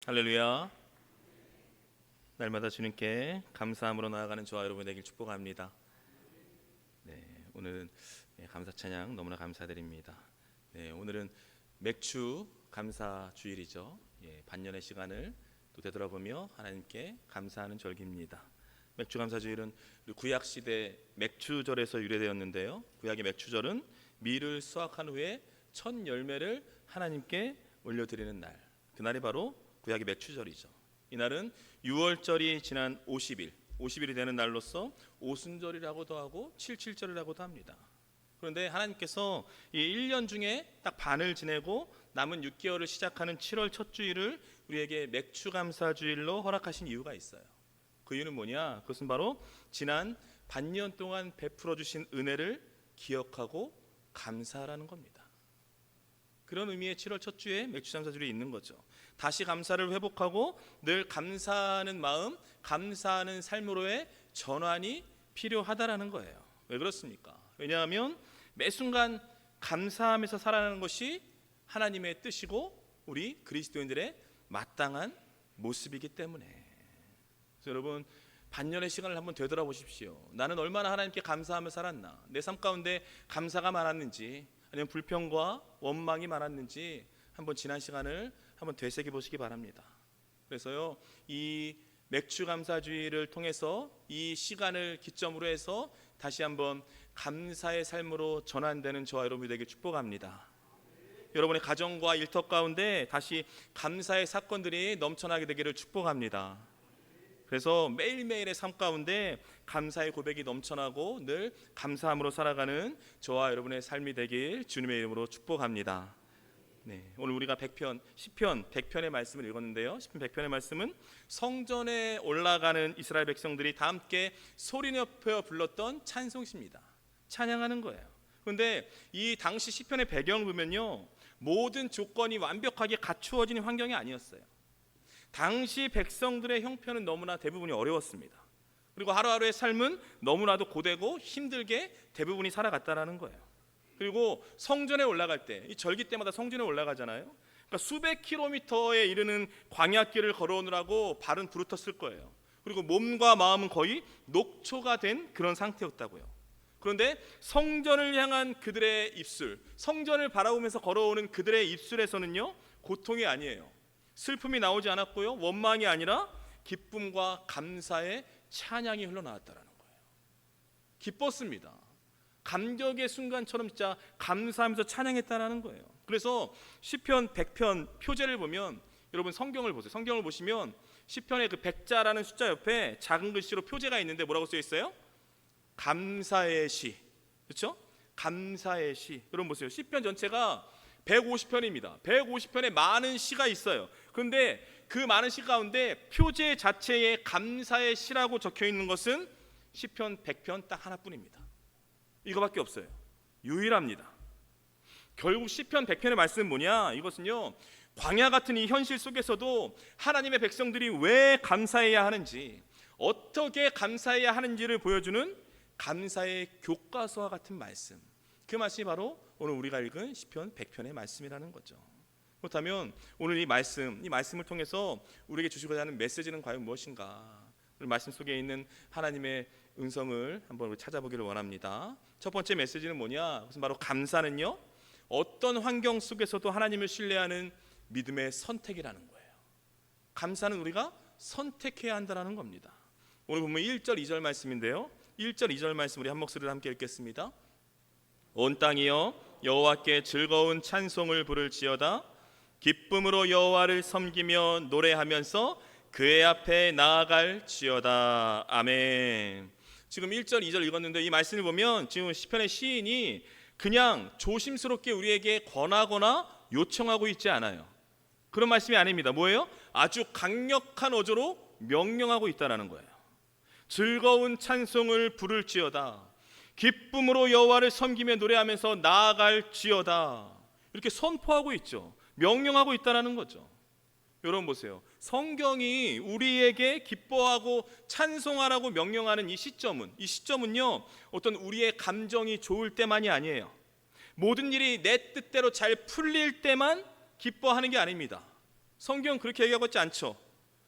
할렐루야. 날마다 주님께 감사함으로 나아가는 저와 여러분 되길 축복합니다. 오늘은 감사 찬양 너무나 감사드립니다. 오늘은 맥주 감사 주일이죠. 반년의 시간을 또 되돌아보며 하나님께 감사하는 절기입니다. 맥주 감사 주일은 구약 시대 맥주절에서 유래되었는데요. 구약의 맥주절은 밀을 수확한 후에 첫 열매를 하나님께 올려드리는 날. 그날이 바로 구약의 맥주절이죠. 이날은 6월절이 지난 50일이 되는 날로서 오순절이라고도 하고 칠칠절이라고도 합니다. 그런데 하나님께서 이 1년 중에 딱 반을 지내고 남은 6개월을 시작하는 7월 첫 주일을 우리에게 맥주감사주일로 허락하신 이유가 있어요. 그 이유는 뭐냐? 그것은 바로 지난 반년 동안 베풀어 주신 은혜를 기억하고 감사하라는 겁니다. 그런 의미의 7월 첫 주에 맥주감사주일이 있는 거죠. 다시 감사를 회복하고 늘 감사하는 마음, 감사하는 삶으로의 전환이 필요하다라는 거예요. 왜 그렇습니까? 왜냐하면 매 순간 감사하면서 살아가는 것이 하나님의 뜻이고 우리 그리스도인들의 마땅한 모습이기 때문에. 그래서 여러분, 반년의 시간을 한번 되돌아보십시오. 나는 얼마나 하나님께 감사하며 살았나? 내 삶 가운데 감사가 많았는지, 아니면 불평과 원망이 많았는지 한번 지난 시간을 한번 되새겨 보시기 바랍니다. 그래서요, 이 맥주 감사주의를 통해서 이 시간을 기점으로 해서 다시 한번 감사의 삶으로 전환되는 저와 여러분이 되길 축복합니다. 여러분의 가정과 일터 가운데 다시 감사의 사건들이 넘쳐나게 되기를 축복합니다. 그래서 매일매일의 삶 가운데 감사의 고백이 넘쳐나고 늘 감사함으로 살아가는 저와 여러분의 삶이 되길 주님의 이름으로 축복합니다. 오늘 우리가 시편 100편의 말씀을 읽었는데요. 시편 100편의 말씀은 성전에 올라가는 이스라엘 백성들이 다 함께 소리내어 불렀던 찬송시입니다. 찬양하는 거예요. 그런데 이 당시 시편의 배경을 보면요, 모든 조건이 완벽하게 갖추어진 환경이 아니었어요. 당시 백성들의 형편은 너무나 대부분이 어려웠습니다. 그리고 하루하루의 삶은 너무나도 고되고 힘들게 대부분이 살아갔다라는 거예요. 그리고 성전에 올라갈 때, 이 절기 때마다 성전에 올라가잖아요. 그러니까 수백 킬로미터에 이르는 광야길을 걸어오느라고 발은 부르텄을 거예요. 그리고 몸과 마음은 거의 녹초가 된 그런 상태였다고요. 그런데 성전을 향한 그들의 입술, 성전을 바라보면서 걸어오는 그들의 입술에서는요, 고통이 아니에요. 슬픔이 나오지 않았고요, 원망이 아니라 기쁨과 감사의 찬양이 흘러나왔다라는 거예요. 기뻤습니다. 감격의 순간처럼 진짜 감사하면서 찬양했다라는 거예요. 그래서 시편 100편 표제를 보면, 여러분 성경을 보세요. 성경을 보시면 시편의 그 100자라는 숫자 옆에 작은 글씨로 표제가 있는데 뭐라고 써 있어요? 감사의 시. 그렇죠? 감사의 시. 여러분 보세요. 시편 전체가 150편입니다. 150편에 많은 시가 있어요. 그런데 그 많은 시 가운데 표제 자체에 감사의 시라고 적혀 있는 것은 시편 100편 딱 하나뿐입니다. 이거밖에 없어요. 유일합니다. 결국 시편 100편의 말씀은 뭐냐? 이것은요, 광야 같은 이 현실 속에서도 하나님의 백성들이 왜 감사해야 하는지, 어떻게 감사해야 하는지를 보여주는 감사의 교과서와 같은 말씀. 그 말씀이 바로 오늘 우리가 읽은 시편 100편의 말씀이라는 거죠. 그렇다면 오늘 이 말씀을 통해서 우리에게 주시고자 하는 메시지는 과연 무엇인가? 오늘 말씀 속에 있는 하나님의 음성을 한번 찾아보기를 원합니다. 첫 번째 메시지는 뭐냐? 그것은 바로 감사는요, 어떤 환경 속에서도 하나님을 신뢰하는 믿음의 선택이라는 거예요. 감사는 우리가 선택해야 한다는 겁니다. 오늘 보면 1절 2절 말씀인데요, 1절 2절 말씀 우리 한 목소리로 함께 읽겠습니다. 온 땅이여 여호와께 즐거운 찬송을 부를지어다. 기쁨으로 여호와를 섬기며 노래하면서 그의 앞에 나아갈지어다. 아멘. 지금 1절 2절 읽었는데 이 말씀을 보면 지금 시편의 시인이 그냥 조심스럽게 우리에게 권하거나 요청하고 있지 않아요. 그런 말씀이 아닙니다. 뭐예요? 아주 강력한 어조로 명령하고 있다는 거예요. 즐거운 찬송을 부를지어다. 기쁨으로 여호와를 섬기며 노래하면서 나아갈지어다. 이렇게 선포하고 있죠. 명령하고 있다는 거죠. 여러분 보세요. 성경이 우리에게 기뻐하고 찬송하라고 명령하는 이 시점은요, 어떤 우리의 감정이 좋을 때만이 아니에요. 모든 일이 내 뜻대로 잘 풀릴 때만 기뻐하는 게 아닙니다. 성경은 그렇게 얘기하고 있지 않죠.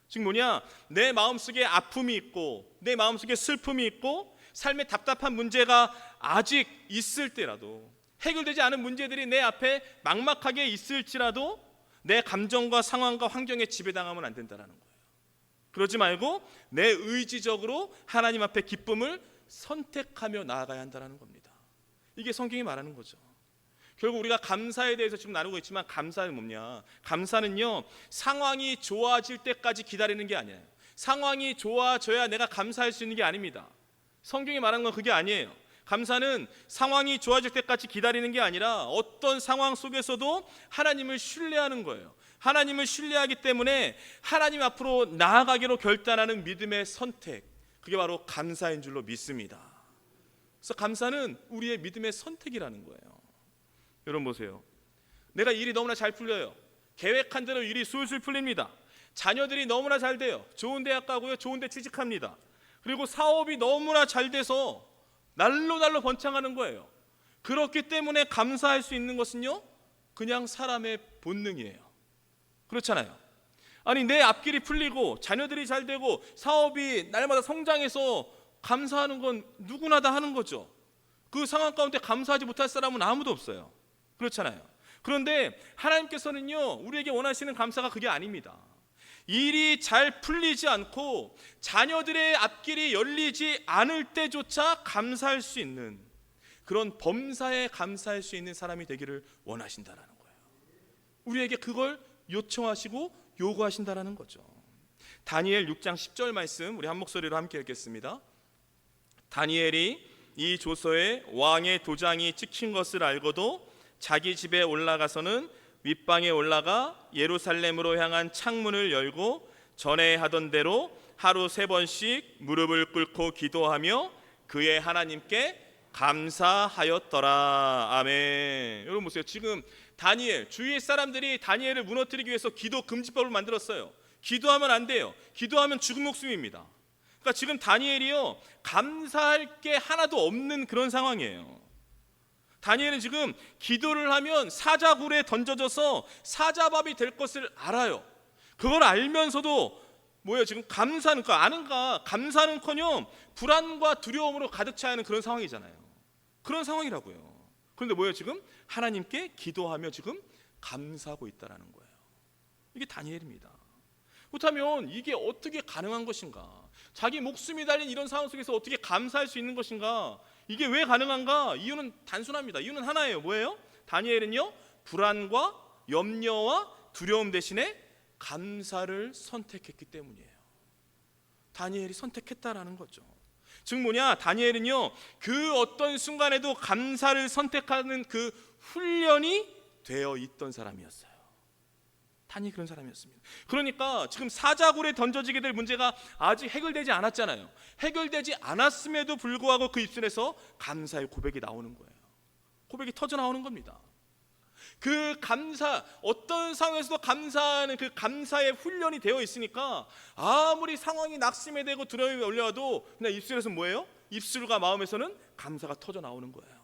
즉 뭐냐, 내 마음속에 아픔이 있고 내 마음속에 슬픔이 있고 삶의 답답한 문제가 아직 있을 때라도, 해결되지 않은 문제들이 내 앞에 막막하게 있을지라도 내 감정과 상황과 환경에 지배당하면 안 된다는 거예요. 그러지 말고 내 의지적으로 하나님 앞에 기쁨을 선택하며 나아가야 한다는 겁니다. 이게 성경이 말하는 거죠. 결국 우리가 감사에 대해서 지금 나누고 있지만, 감사는 뭐냐? 감사는요, 상황이 좋아질 때까지 기다리는 게 아니에요. 상황이 좋아져야 내가 감사할 수 있는 게 아닙니다. 성경이 말하는 건 그게 아니에요. 감사는 상황이 좋아질 때까지 기다리는 게 아니라 어떤 상황 속에서도 하나님을 신뢰하는 거예요. 하나님을 신뢰하기 때문에 하나님 앞으로 나아가기로 결단하는 믿음의 선택, 그게 바로 감사인 줄로 믿습니다. 그래서 감사는 우리의 믿음의 선택이라는 거예요. 여러분 보세요. 내가 일이 너무나 잘 풀려요. 계획한 대로 일이 술술 풀립니다. 자녀들이 너무나 잘 돼요. 좋은 대학 가고요, 좋은 데 취직합니다. 그리고 사업이 너무나 잘 돼서 날로 번창하는 거예요. 그렇기 때문에 감사할 수 있는 것은요, 그냥 사람의 본능이에요. 그렇잖아요. 아니, 내 앞길이 풀리고 자녀들이 잘 되고 사업이 날마다 성장해서 감사하는 건 누구나 다 하는 거죠. 그 상황 가운데 감사하지 못할 사람은 아무도 없어요. 그렇잖아요. 그런데 하나님께서는요, 우리에게 원하시는 감사가 그게 아닙니다. 일이 잘 풀리지 않고 자녀들의 앞길이 열리지 않을 때조차 감사할 수 있는 그런 범사에 감사할 수 있는 사람이 되기를 원하신다라는 거예요. 우리에게 그걸 요청하시고 요구하신다라는 거죠. 다니엘 6장 10절 말씀 우리 한 목소리로 함께 읽겠습니다. 다니엘이 이 조서에 왕의 도장이 찍힌 것을 알고도 자기 집에 올라가서는 윗방에 올라가 예루살렘으로 향한 창문을 열고 전에 하던 대로 하루 3번씩 무릎을 꿇고 기도하며 그의 하나님께 감사하였더라. 아멘. 여러분 보세요. 지금 다니엘, 주위의 사람들이 다니엘을 무너뜨리기 위해서 기도 금지법을 만들었어요. 기도하면 안 돼요. 기도하면 죽은 목숨입니다. 그러니까 지금 다니엘이요, 감사할 게 하나도 없는 그런 상황이에요. 다니엘은 지금 기도를 하면 사자굴에 던져져서 사자밥이 될 것을 알아요. 그걸 알면서도 뭐예요? 지금 감사는, 그러니까 아는가, 감사는커녕 불안과 두려움으로 가득 차 있는 그런 상황이잖아요. 그런 상황이라고요. 그런데 뭐예요? 지금 하나님께 기도하며 지금 감사하고 있다라는 거예요. 이게 다니엘입니다. 그렇다면 이게 어떻게 가능한 것인가? 자기 목숨이 달린 이런 상황 속에서 어떻게 감사할 수 있는 것인가? 이게 왜 가능한가? 이유는 단순합니다. 이유는 하나예요. 뭐예요? 다니엘은요, 불안과 염려와 두려움 대신에 감사를 선택했기 때문이에요. 다니엘이 선택했다라는 거죠. 즉 뭐냐? 다니엘은요, 그 어떤 순간에도 감사를 선택하는 그 훈련이 되어 있던 사람이었어요. 다니엘이 그런 사람이었습니다. 그러니까 지금 사자굴에 던져지게 될 문제가 아직 해결되지 않았잖아요. 해결되지 않았음에도 불구하고 그 입술에서 감사의 고백이 나오는 거예요. 고백이 터져 나오는 겁니다. 그 감사, 어떤 상황에서도 감사하는 그 감사의 훈련이 되어 있으니까 아무리 상황이 낙심되고 두려움이 올려와도 그냥 입술에서 뭐예요? 입술과 마음에서는 감사가 터져 나오는 거예요.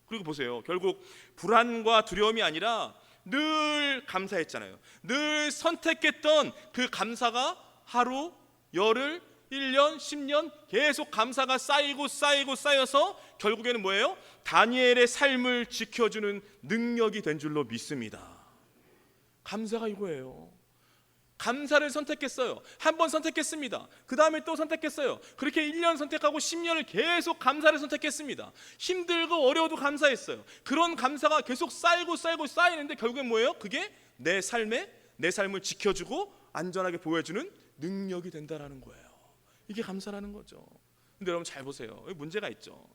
그리고 보세요. 결국 불안과 두려움이 아니라 늘 감사했잖아요. 늘 선택했던 그 감사가 하루, 열흘, 1년, 10년 계속 감사가 쌓여서 결국에는 뭐예요? 다니엘의 삶을 지켜주는 능력이 된 줄로 믿습니다. 감사가 이거예요. 감사를 선택했어요. 한 번 선택했습니다. 그 다음에 또 선택했어요. 그렇게 1년 선택하고 10년을 계속 감사를 선택했습니다. 힘들고 어려워도 감사했어요. 그런 감사가 계속 쌓이는데 결국엔 뭐예요? 그게 내 삶을 지켜주고 안전하게 보호해주는 능력이 된다라는 거예요. 이게 감사라는 거죠. 근데 여러분 잘 보세요. 여기 문제가 있죠.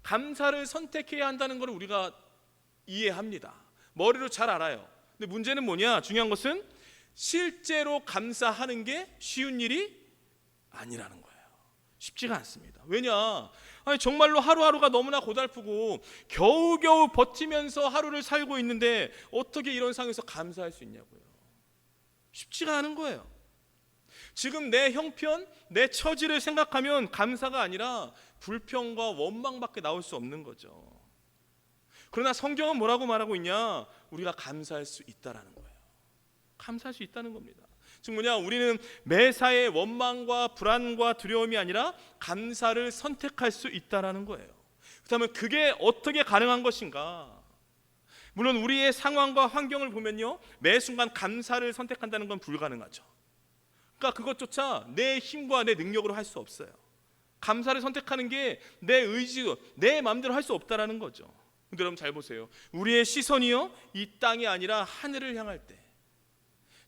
감사를 선택해야 한다는 걸 우리가 이해합니다. 머리로 잘 알아요. 근데 문제는 뭐냐? 중요한 것은 실제로 감사하는 게 쉬운 일이 아니라는 거예요. 쉽지가 않습니다. 왜냐? 아니 정말로 하루하루가 너무나 고달프고 겨우겨우 버티면서 하루를 살고 있는데 어떻게 이런 상황에서 감사할 수 있냐고요. 쉽지가 않은 거예요. 지금 내 형편, 내 처지를 생각하면 감사가 아니라 불평과 원망밖에 나올 수 없는 거죠. 그러나 성경은 뭐라고 말하고 있냐? 우리가 감사할 수 있다라는 거예요. 감사할 수 있다는 겁니다. 즉 뭐냐, 우리는 매사에 원망과 불안과 두려움이 아니라 감사를 선택할 수 있다라는 거예요. 그렇다면 그게 어떻게 가능한 것인가? 물론 우리의 상황과 환경을 보면요, 매 순간 감사를 선택한다는 건 불가능하죠. 그러니까 그것조차 내 힘과 내 능력으로 할 수 없어요. 감사를 선택하는 게 내 의지로, 내 마음대로 할 수 없다라는 거죠. 근데 여러분 잘 보세요. 우리의 시선이요, 이 땅이 아니라 하늘을 향할 때,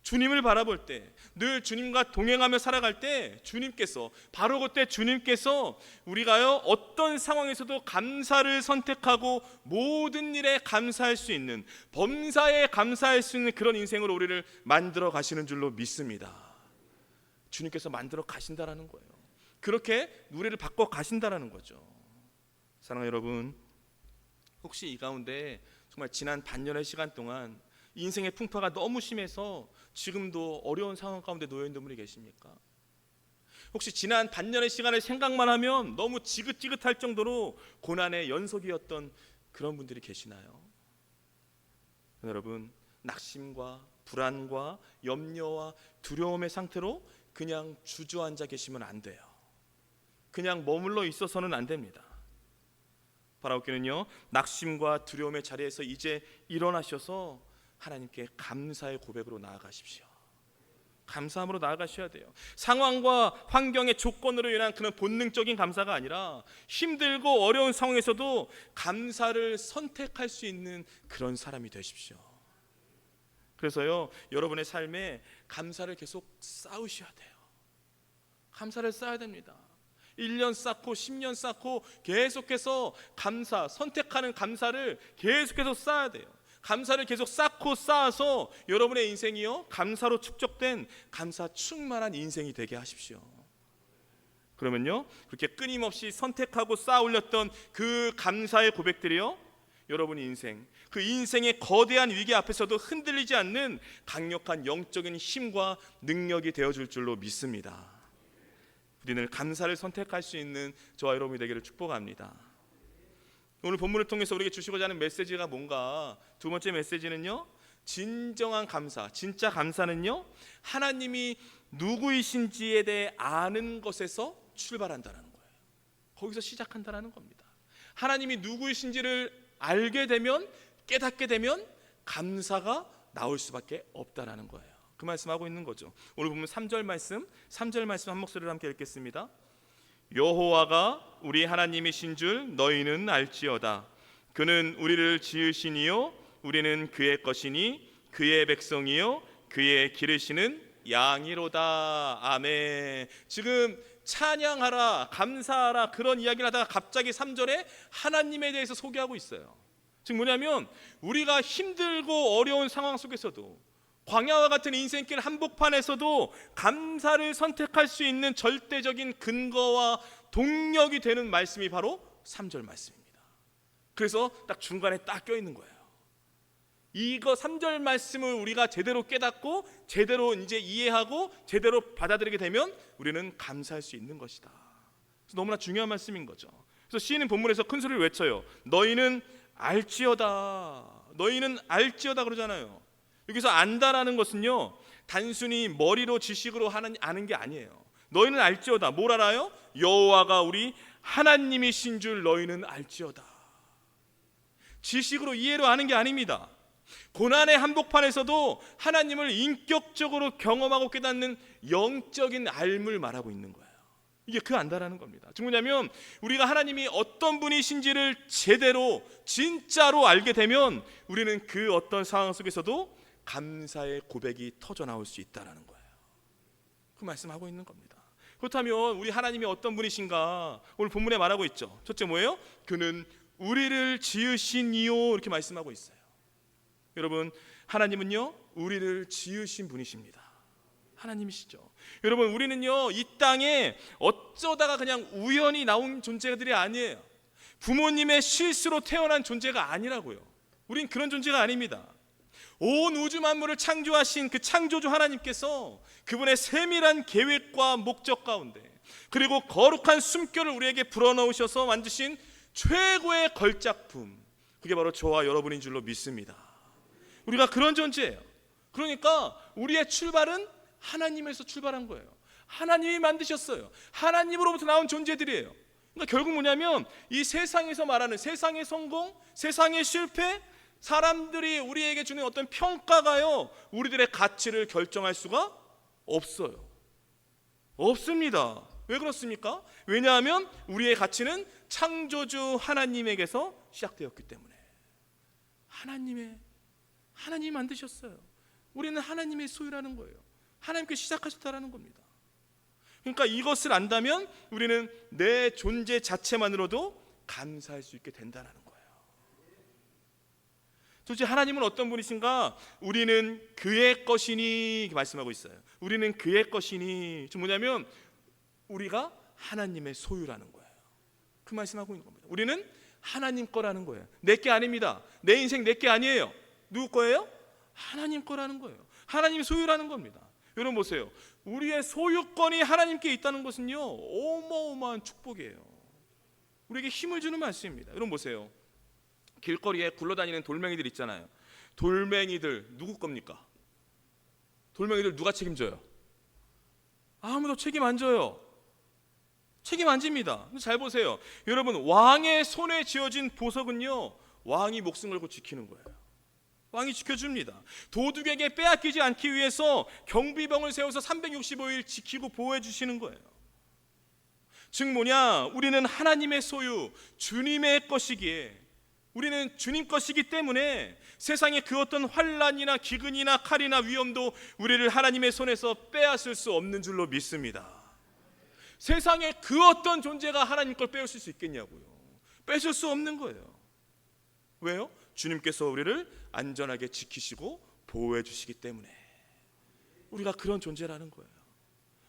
주님을 바라볼 때, 늘 주님과 동행하며 살아갈 때 주님께서, 바로 그때 주님께서 우리가요 어떤 상황에서도 감사를 선택하고 모든 일에 감사할 수 있는, 범사에 감사할 수 있는 그런 인생으로 우리를 만들어 가시는 줄로 믿습니다. 주님께서 만들어 가신다라는 거예요. 그렇게 우리를 바꿔 가신다라는 거죠. 사랑하는 여러분, 혹시 이 가운데 정말 지난 반년의 시간 동안 인생의 풍파가 너무 심해서 지금도 어려운 상황 가운데 놓여 있는 분이 계십니까? 혹시 지난 반년의 시간을 생각만 하면 너무 지긋지긋할 정도로 고난의 연속이었던 그런 분들이 계시나요? 여러분, 낙심과 불안과 염려와 두려움의 상태로 그냥 주저앉아 계시면 안 돼요. 그냥 머물러 있어서는 안 됩니다. 바라옵기는요, 낙심과 두려움의 자리에서 이제 일어나셔서 하나님께 감사의 고백으로 나아가십시오. 감사함으로 나아가셔야 돼요. 상황과 환경의 조건으로 인한 그런 본능적인 감사가 아니라 힘들고 어려운 상황에서도 감사를 선택할 수 있는 그런 사람이 되십시오. 그래서요, 여러분의 삶에 감사를 계속 쌓으셔야 돼요. 감사를 쌓아야 됩니다. 1년 쌓고 10년 쌓고 계속해서 감사, 선택하는 감사를 계속해서 쌓아야 돼요. 감사를 계속 쌓고 쌓아서 여러분의 인생이요, 감사로 축적된 감사 충만한 인생이 되게 하십시오. 그러면요, 그렇게 끊임없이 선택하고 쌓아 올렸던 그 감사의 고백들이요, 여러분 인생, 그 인생의 거대한 위기 앞에서도 흔들리지 않는 강력한 영적인 힘과 능력이 되어줄 줄로 믿습니다. 우리는 감사를 선택할 수 있는 저와 여러분이 되기를 축복합니다. 오늘 본문을 통해서 우리에게 주시고자 하는 메시지가 뭔가, 두 번째 메시지는요, 진정한 감사, 진짜 감사는요, 하나님이 누구이신지에 대해 아는 것에서 출발한다는 거예요. 거기서 시작한다는 겁니다. 하나님이 누구이신지를 알게 되면, 깨닫게 되면 감사가 나올 수밖에 없다는 거예요. 그 말씀하고 있는 거죠. 오늘 보면 3절 말씀 한 목소리로 함께 읽겠습니다. 여호와가 우리 하나님이신 줄 너희는 알지어다. 그는 우리를 지으시니요 우리는 그의 것이니 그의 백성이요 그의 기르시는 양이로다. 아멘. 지금 찬양하라, 감사하라 그런 이야기를 하다가 갑자기 3절에 하나님에 대해서 소개하고 있어요. 즉 뭐냐면, 우리가 힘들고 어려운 상황 속에서도, 광야와 같은 인생길 한복판에서도 감사를 선택할 수 있는 절대적인 근거와 동력이 되는 말씀이 바로 3절 말씀입니다. 그래서 딱 중간에 딱 껴있는 거예요. 이거 3절 말씀을 우리가 제대로 깨닫고 제대로 이제 이해하고 제대로 받아들이게 되면 우리는 감사할 수 있는 것이다. 그래서 너무나 중요한 말씀인 거죠. 그래서 시인은 본문에서 큰 소리를 외쳐요. 너희는 알지어다. 너희는 알지어다 그러잖아요. 여기서 안다라는 것은요, 단순히 머리로 지식으로 아는 게 아니에요. 너희는 알지어다. 뭘 알아요? 여호와가 우리 하나님이신 줄 너희는 알지어다. 지식으로 이해로 아는 게 아닙니다. 고난의 한복판에서도 하나님을 인격적으로 경험하고 깨닫는 영적인 알물 말하고 있는 거예요. 이게 그 안다라는 겁니다. 즉 뭐냐면, 우리가 하나님이 어떤 분이신지를 제대로 진짜로 알게 되면 우리는 그 어떤 상황 속에서도 감사의 고백이 터져 나올 수 있다라는 거예요. 그 말씀하고 있는 겁니다. 그렇다면 우리 하나님이 어떤 분이신가 오늘 본문에 말하고 있죠. 첫째 뭐예요? 그는 우리를 지으시니요 이렇게 말씀하고 있어요. 여러분, 하나님은요 우리를 지으신 분이십니다. 하나님이시죠. 여러분, 우리는요 이 땅에 어쩌다가 그냥 우연히 나온 존재들이 아니에요. 부모님의 실수로 태어난 존재가 아니라고요. 우린 그런 존재가 아닙니다. 온 우주 만물을 창조하신 그 창조주 하나님께서 그분의 세밀한 계획과 목적 가운데, 그리고 거룩한 숨결을 우리에게 불어넣으셔서 만드신 최고의 걸작품, 그게 바로 저와 여러분인 줄로 믿습니다. 우리가 그런 존재예요. 그러니까 우리의 출발은 하나님에서 출발한 거예요. 하나님이 만드셨어요. 하나님으로부터 나온 존재들이에요. 그러니까 결국 뭐냐면 이 세상에서 말하는 세상의 성공, 세상의 실패, 사람들이 우리에게 주는 어떤 평가가요, 우리들의 가치를 결정할 수가 없어요. 없습니다. 왜 그렇습니까? 왜냐하면 우리의 가치는 창조주 하나님에게서 시작되었기 때문에. 하나님이 만드셨어요. 우리는 하나님의 소유라는 거예요. 하나님께 시작하셨다라는 겁니다. 그러니까 이것을 안다면 우리는 내 존재 자체만으로도 감사할 수 있게 된다는 거예요. 도대체 하나님은 어떤 분이신가? 우리는 그의 것이니 말씀하고 있어요. 우리는 그의 것이니, 좀 뭐냐면 우리가 하나님의 소유라는 거예요. 그 말씀하고 있는 겁니다. 우리는 하나님 거라는 거예요. 내 게 아닙니다. 내 인생 내 게 아니에요. 누구 거예요? 하나님 거라는 거예요. 하나님 소유라는 겁니다. 여러분 보세요. 우리의 소유권이 하나님께 있다는 것은요, 어마어마한 축복이에요. 우리에게 힘을 주는 말씀입니다. 여러분 보세요. 길거리에 굴러다니는 돌멩이들 있잖아요. 돌멩이들 누구 겁니까? 돌멩이들 누가 책임져요? 아무도 책임 안 져요. 책임 안 집니다. 잘 보세요. 여러분, 왕의 손에 쥐어진 보석은요, 왕이 목숨 걸고 지키는 거예요. 왕이 지켜줍니다. 도둑에게 빼앗기지 않기 위해서 경비병을 세워서 365일 지키고 보호해 주시는 거예요. 즉 뭐냐, 우리는 하나님의 소유, 주님의 것이기에, 우리는 주님 것이기 때문에 세상의 그 어떤 환난이나 기근이나 칼이나 위험도 우리를 하나님의 손에서 빼앗을 수 없는 줄로 믿습니다. 세상에 그 어떤 존재가 하나님 걸 빼앗을 수 있겠냐고요. 뺏을 수 없는 거예요. 왜요? 주님께서 우리를 안전하게 지키시고 보호해 주시기 때문에. 우리가 그런 존재라는 거예요.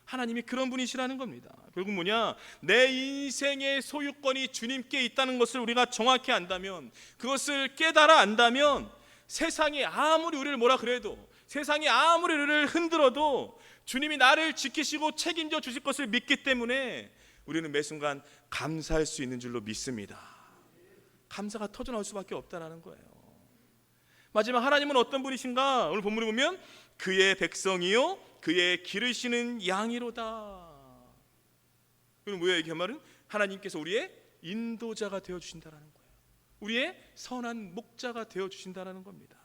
하나님이 그런 분이시라는 겁니다. 결국 뭐냐, 내 인생의 소유권이 주님께 있다는 것을 우리가 정확히 안다면, 그것을 깨달아 안다면, 세상이 아무리 우리를 뭐라 그래도, 세상이 아무리 우리를 흔들어도 주님이 나를 지키시고 책임져 주실 것을 믿기 때문에 우리는 매 순간 감사할 수 있는 줄로 믿습니다. 감사가 터져나올 수밖에 없다는 거예요. 마지막, 하나님은 어떤 분이신가? 오늘 본문을 보면 그의 백성이요 그의 기르시는 양이로다. 그럼 뭐예요? 이게 말은 하나님께서 우리의 인도자가 되어주신다는 거예요. 우리의 선한 목자가 되어주신다는 겁니다.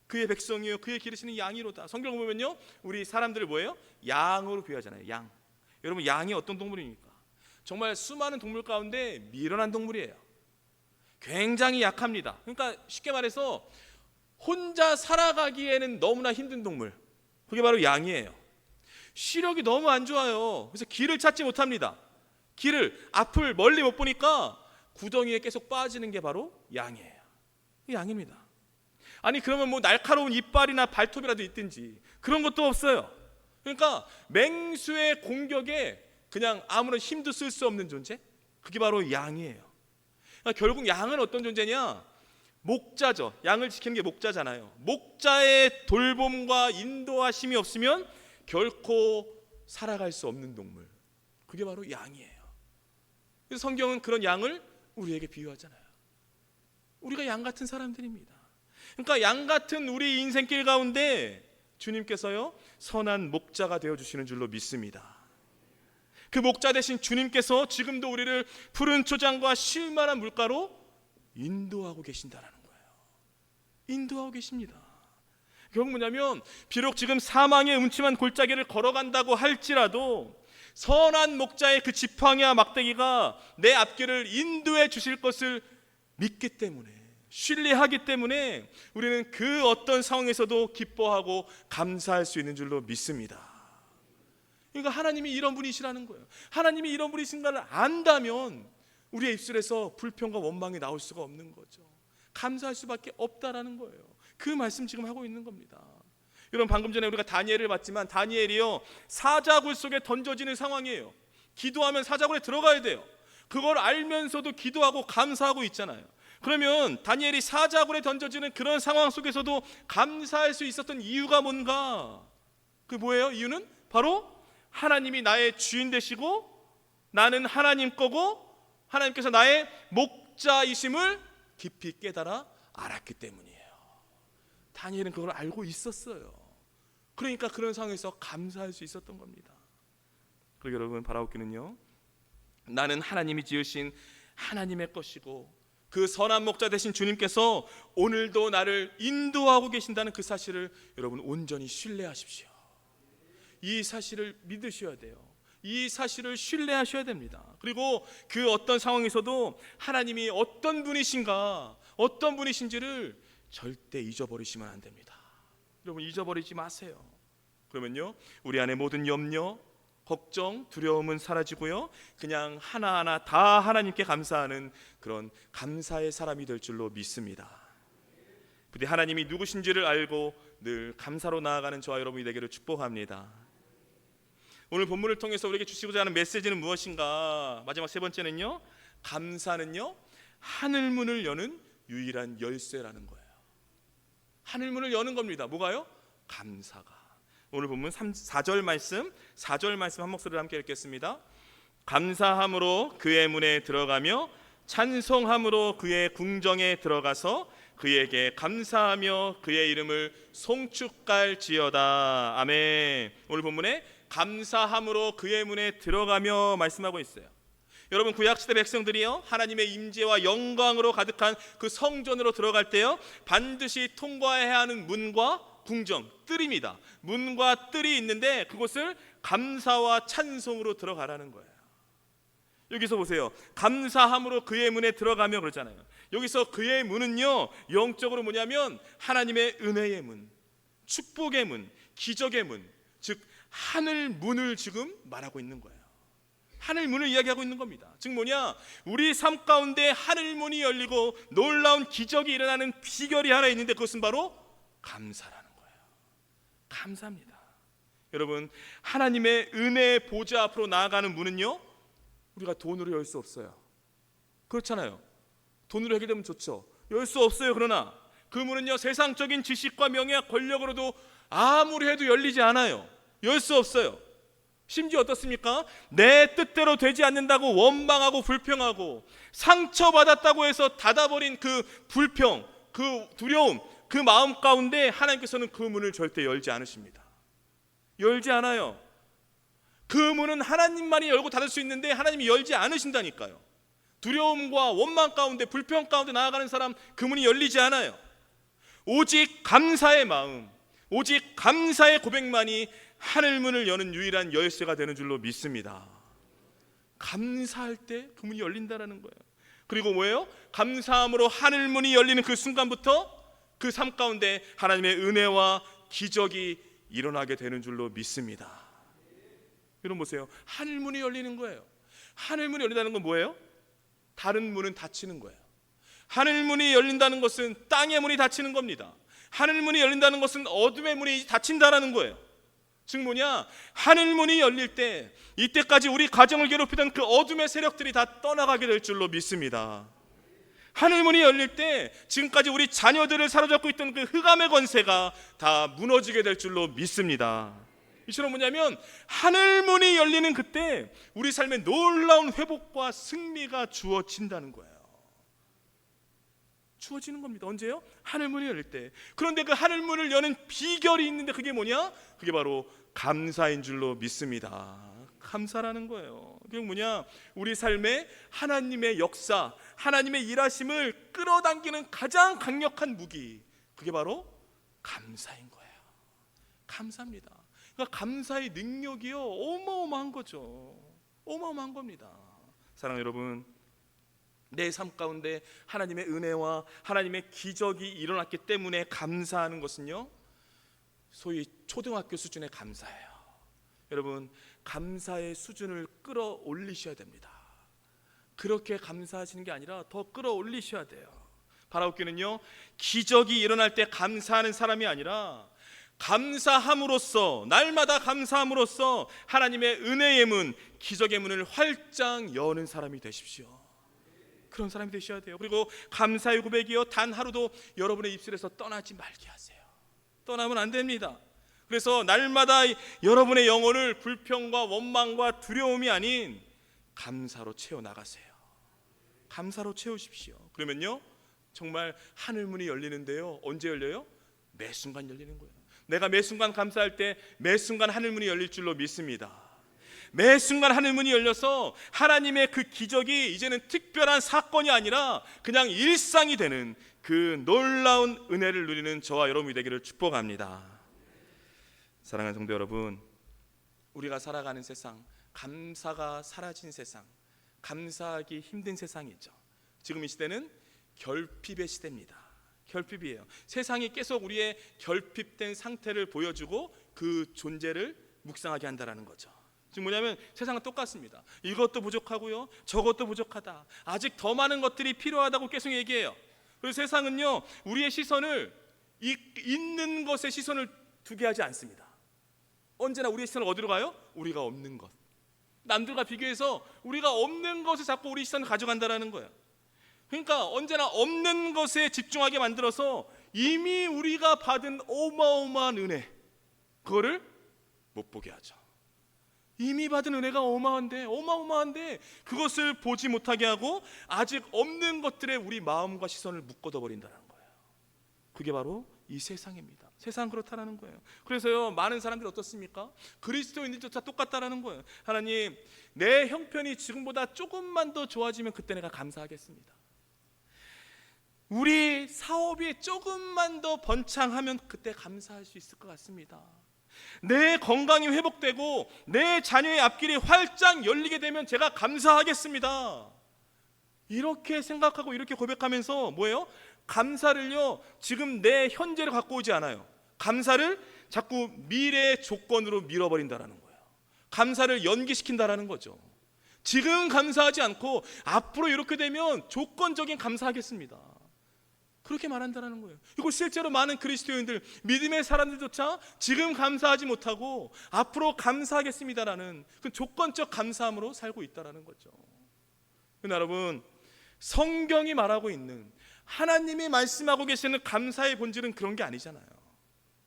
그의 백성이요 그의 기르시는 양이로다. 성경을 보면요, 우리 사람들을 뭐예요? 양으로 비유하잖아요. 양. 여러분, 양이 어떤 동물입니까? 정말 수많은 동물 가운데 미련한 동물이에요. 굉장히 약합니다. 그러니까 쉽게 말해서 혼자 살아가기에는 너무나 힘든 동물, 그게 바로 양이에요. 시력이 너무 안 좋아요. 그래서 길을 찾지 못합니다. 앞을 멀리 못 보니까 구덩이에 계속 빠지는 게 바로 양이에요. 양입니다. 아니 그러면 뭐 날카로운 이빨이나 발톱이라도 있든지 그런 것도 없어요. 그러니까 맹수의 공격에 그냥 아무런 힘도 쓸 수 없는 존재, 그게 바로 양이에요. 그러니까 결국 양은 어떤 존재냐? 목자죠. 양을 지키는 게 목자잖아요. 목자의 돌봄과 인도하심이 없으면 결코 살아갈 수 없는 동물, 그게 바로 양이에요. 그래서 성경은 그런 양을 우리에게 비유하잖아요. 우리가 양 같은 사람들입니다. 그러니까 양 같은 우리 인생길 가운데 주님께서요 선한 목자가 되어주시는 줄로 믿습니다. 그 목자 대신 주님께서 지금도 우리를 푸른 초장과 쉴만한 물가로 인도하고 계신다는 거예요. 인도하고 계십니다. 결국 뭐냐면 비록 지금 사망의 음침한 골짜기를 걸어간다고 할지라도 선한 목자의 그 지팡이와 막대기가 내 앞길을 인도해 주실 것을 믿기 때문에, 신뢰하기 때문에 우리는 그 어떤 상황에서도 기뻐하고 감사할 수 있는 줄로 믿습니다. 그러니까 하나님이 이런 분이시라는 거예요. 하나님이 이런 분이신가를 안다면 우리의 입술에서 불평과 원망이 나올 수가 없는 거죠. 감사할 수밖에 없다라는 거예요. 그 말씀 지금 하고 있는 겁니다. 여러분, 방금 전에 우리가 다니엘을 봤지만 다니엘이요 사자굴 속에 던져지는 상황이에요. 기도하면 사자굴에 들어가야 돼요. 그걸 알면서도 기도하고 감사하고 있잖아요. 그러면 다니엘이 사자굴에 던져지는 그런 상황 속에서도 감사할 수 있었던 이유가 뭔가? 그 뭐예요? 이유는 바로 하나님이 나의 주인 되시고 나는 하나님 거고 하나님께서 나의 목자이심을 깊이 깨달아 알았기 때문이에요. 다니엘은 그걸 알고 있었어요. 그러니까 그런 상황에서 감사할 수 있었던 겁니다. 그리고 여러분, 바라옵기는요, 나는 하나님이 지으신 하나님의 것이고 그 선한 목자 되신 주님께서 오늘도 나를 인도하고 계신다는 그 사실을 여러분 온전히 신뢰하십시오. 이 사실을 믿으셔야 돼요. 이 사실을 신뢰하셔야 됩니다. 그리고 그 어떤 상황에서도 하나님이 어떤 분이신가, 어떤 분이신지를 절대 잊어버리시면 안 됩니다. 여러분, 잊어버리지 마세요. 그러면요, 우리 안에 모든 염려, 걱정, 두려움은 사라지고요, 그냥 하나하나 다 하나님께 감사하는 그런 감사의 사람이 될 줄로 믿습니다. 부디 하나님이 누구신지를 알고 늘 감사로 나아가는 저와 여러분이 되기를 축복합니다. 오늘 본문을 통해서 우리에게 주시고자 하는 메시지는 무엇인가? 마지막 세 번째는요, 감사는요 하늘문을 여는 유일한 열쇠라는 거예요. 하늘문을 여는 겁니다. 뭐가요? 감사가. 오늘 본문 4절 말씀 한 목소리로 함께 읽겠습니다. 감사함으로 그의 문에 들어가며 찬송함으로 그의 궁정에 들어가서 그에게 감사하며 그의 이름을 송축할지어다. 아멘. 오늘 본문에 감사함으로 그의 문에 들어가며 말씀하고 있어요. 여러분, 구약시대 백성들이요, 하나님의 임재와 영광으로 가득한 그 성전으로 들어갈 때요, 반드시 통과해야 하는 문과 궁정, 뜰입니다. 문과 뜰이 있는데 그곳을 감사와 찬송으로 들어가라는 거예요. 여기서 보세요. 감사함으로 그의 문에 들어가며 그러잖아요. 여기서 그의 문은요, 영적으로 뭐냐면 하나님의 은혜의 문, 축복의 문, 기적의 문, 즉 하늘 문을 지금 말하고 있는 거예요. 하늘 문을 이야기하고 있는 겁니다. 즉 뭐냐, 우리 삶 가운데 하늘 문이 열리고 놀라운 기적이 일어나는 비결이 하나 있는데 그것은 바로 감사라는 거예요. 감사합니다. 여러분, 하나님의 은혜의 보좌 앞으로 나아가는 문은요, 우리가 돈으로 열 수 없어요. 그렇잖아요. 돈으로 해결되면 좋죠. 열 수 없어요. 그러나 그 문은요, 세상적인 지식과 명예와 권력으로도 아무리 해도 열리지 않아요. 열 수 없어요. 심지어 어떻습니까? 내 뜻대로 되지 않는다고 원망하고 불평하고 상처받았다고 해서 닫아버린 그 불평, 그 두려움, 그 마음 가운데 하나님께서는 그 문을 절대 열지 않으십니다. 열지 않아요. 그 문은 하나님만이 열고 닫을 수 있는데 하나님이 열지 않으신다니까요. 두려움과 원망 가운데, 불평 가운데 나아가는 사람, 그 문이 열리지 않아요. 오직 감사의 마음, 오직 감사의 고백만이 하늘문을 여는 유일한 열쇠가 되는 줄로 믿습니다. 감사할 때 그 문이 열린다라는 거예요. 그리고 뭐예요? 감사함으로 하늘문이 열리는 그 순간부터 그 삶 가운데 하나님의 은혜와 기적이 일어나게 되는 줄로 믿습니다. 여러분 보세요. 하늘문이 열리는 거예요. 하늘문이 열린다는 건 뭐예요? 다른 문은 닫히는 거예요. 하늘문이 열린다는 것은 땅의 문이 닫히는 겁니다. 하늘문이 열린다는 것은 어둠의 문이 닫힌다라는 거예요. 즉 뭐냐, 하늘문이 열릴 때 이때까지 우리 가정을 괴롭히던 그 어둠의 세력들이 다 떠나가게 될 줄로 믿습니다. 하늘문이 열릴 때 지금까지 우리 자녀들을 사로잡고 있던 그 흑암의 권세가 다 무너지게 될 줄로 믿습니다. 이처럼 뭐냐면 하늘문이 열리는 그때 우리 삶에 놀라운 회복과 승리가 주어진다는 거예요. 주어지는 겁니다. 언제요? 하늘문이 열릴 때. 그런데 그 하늘문을 여는 비결이 있는데 그게 뭐냐? 그게 바로 감사인 줄로 믿습니다. 감사라는 거예요. 그게 뭐냐? 우리 삶에 하나님의 역사, 하나님의 일하심을 끌어당기는 가장 강력한 무기, 그게 바로 감사인 거예요. 감사입니다. 그러니까 감사의 능력이요, 어마어마한 거죠. 어마어마한 겁니다. 사랑하는 여러분, 내 삶 가운데 하나님의 은혜와 하나님의 기적이 일어났기 때문에 감사하는 것은요, 소위 초등학교 수준의 감사예요. 여러분, 감사의 수준을 끌어올리셔야 됩니다. 그렇게 감사하시는 게 아니라 더 끌어올리셔야 돼요. 바라옵기는요, 기적이 일어날 때 감사하는 사람이 아니라 감사함으로써, 날마다 감사함으로써 하나님의 은혜의 문, 기적의 문을 활짝 여는 사람이 되십시오. 그런 사람이 되셔야 돼요. 그리고 감사의 고백이요, 단 하루도 여러분의 입술에서 떠나지 말게 하세요. 떠나면 안 됩니다. 그래서 날마다 여러분의 영혼을 불평과 원망과 두려움이 아닌 감사로 채워나가세요. 감사로 채우십시오. 그러면요, 정말 하늘문이 열리는데요, 언제 열려요? 매 순간 열리는 거예요. 내가 매 순간 감사할 때 매 순간 하늘문이 열릴 줄로 믿습니다. 매 순간 하늘문이 열려서 하나님의 그 기적이 이제는 특별한 사건이 아니라 그냥 일상이 되는 그 놀라운 은혜를 누리는 저와 여러분이 되기를 축복합니다. 사랑하는 성도 여러분, 우리가 살아가는 세상, 감사가 사라진 세상, 감사하기 힘든 세상이죠. 지금 이 시대는 결핍의 시대입니다. 결핍이에요. 세상이 계속 우리의 결핍된 상태를 보여주고 그 존재를 묵상하게 한다는 거죠. 지금 뭐냐면 세상은 똑같습니다. 이것도 부족하고요, 저것도 부족하다, 아직 더 많은 것들이 필요하다고 계속 얘기해요. 그래서 세상은요, 우리의 시선을 있는 것에 시선을 두게 하지 않습니다. 언제나 우리의 시선은 어디로 가요? 우리가 없는 것, 남들과 비교해서 우리가 없는 것에 자꾸 우리 시선을 가져간다는 거예요. 그러니까 언제나 없는 것에 집중하게 만들어서 이미 우리가 받은 어마어마한 은혜, 그거를 못 보게 하죠. 이미 받은 은혜가 어마어마한데 그것을 보지 못하게 하고 아직 없는 것들에 우리 마음과 시선을 묶어둬 버린다는 거예요. 그게 바로 이 세상입니다. 세상은 그렇다는 거예요. 그래서요, 많은 사람들이 어떻습니까? 그리스도인들조차 똑같다는 거예요. 하나님, 내 형편이 지금보다 조금만 더 좋아지면 그때 내가 감사하겠습니다. 우리 사업이 조금만 더 번창하면 그때 감사할 수 있을 것 같습니다. 내 건강이 회복되고 내 자녀의 앞길이 활짝 열리게 되면 제가 감사하겠습니다. 이렇게 생각하고 이렇게 고백하면서 뭐예요? 감사를요, 지금 내 현재를 갖고 오지 않아요. 감사를 자꾸 미래의 조건으로 밀어버린다는 거예요. 감사를 연기시킨다는 거죠. 지금 감사하지 않고 앞으로 이렇게 되면 조건적인 감사하겠습니다, 그렇게 말한다는 거예요. 이거 실제로 많은 그리스도인들, 믿음의 사람들조차 지금 감사하지 못하고 앞으로 감사하겠습니다라는 그 조건적 감사함으로 살고 있다는 거죠. 여러분, 성경이 말하고 있는, 하나님이 말씀하고 계시는 감사의 본질은 그런 게 아니잖아요.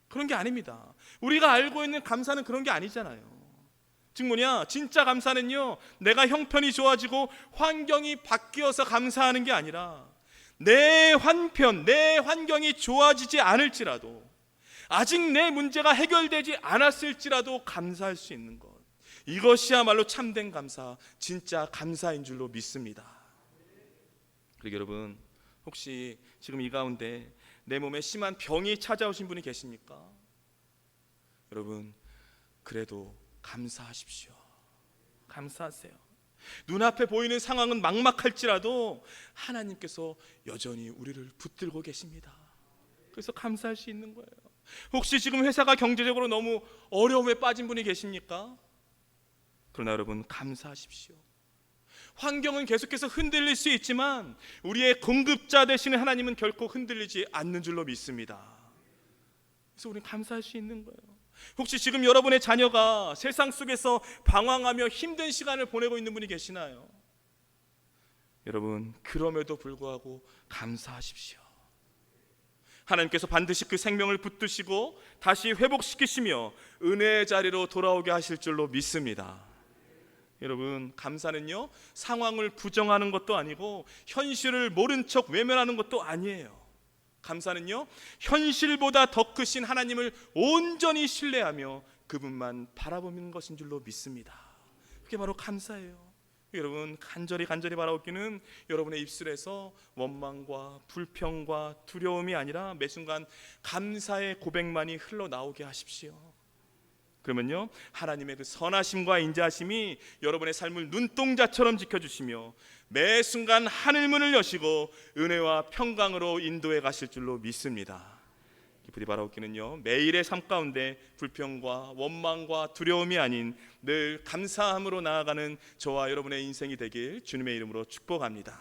그런 게 아닙니다. 우리가 알고 있는 감사는 그런 게 아니잖아요. 즉 뭐냐, 진짜 감사는요, 내가 형편이 좋아지고 환경이 바뀌어서 감사하는 게 아니라 내 환경이 좋아지지 않을지라도, 아직 내 문제가 해결되지 않았을지라도 감사할 수 있는 것, 이것이야말로 참된 감사, 진짜 감사인 줄로 믿습니다. 그리고 여러분, 혹시 지금 이 가운데 내 몸에 심한 병이 찾아오신 분이 계십니까? 여러분, 그래도 감사하십시오. 감사하세요. 눈앞에 보이는 상황은 막막할지라도 하나님께서 여전히 우리를 붙들고 계십니다. 그래서 감사할 수 있는 거예요. 혹시 지금 회사가 경제적으로 너무 어려움에 빠진 분이 계십니까? 그러나 여러분, 감사하십시오. 환경은 계속해서 흔들릴 수 있지만 우리의 공급자 되시는 하나님은 결코 흔들리지 않는 줄로 믿습니다. 그래서 우리는 감사할 수 있는 거예요. 혹시 지금 여러분의 자녀가 세상 속에서 방황하며 힘든 시간을 보내고 있는 분이 계시나요? 여러분, 그럼에도 불구하고 감사하십시오. 하나님께서 반드시 그 생명을 붙드시고 다시 회복시키시며 은혜의 자리로 돌아오게 하실 줄로 믿습니다. 여러분, 감사는요, 상황을 부정하는 것도 아니고 현실을 모른 척 외면하는 것도 아니에요. 감사는요, 현실보다 더 크신 하나님을 온전히 신뢰하며 그분만 바라보는 것인 줄로 믿습니다. 그게 바로 감사예요. 여러분, 간절히 바라옵기는 여러분의 입술에서 원망과 불평과 두려움이 아니라 매 순간 감사의 고백만이 흘러나오게 하십시오. 그러면요, 하나님의 그 선하심과 인자하심이 여러분의 삶을 눈동자처럼 지켜주시며 매 순간 하늘문을 여시고 은혜와 평강으로 인도해 가실 줄로 믿습니다. 기쁘디 바라옵기는요, 매일의 삶 가운데 불평과 원망과 두려움이 아닌 늘 감사함으로 나아가는 저와 여러분의 인생이 되길 주님의 이름으로 축복합니다.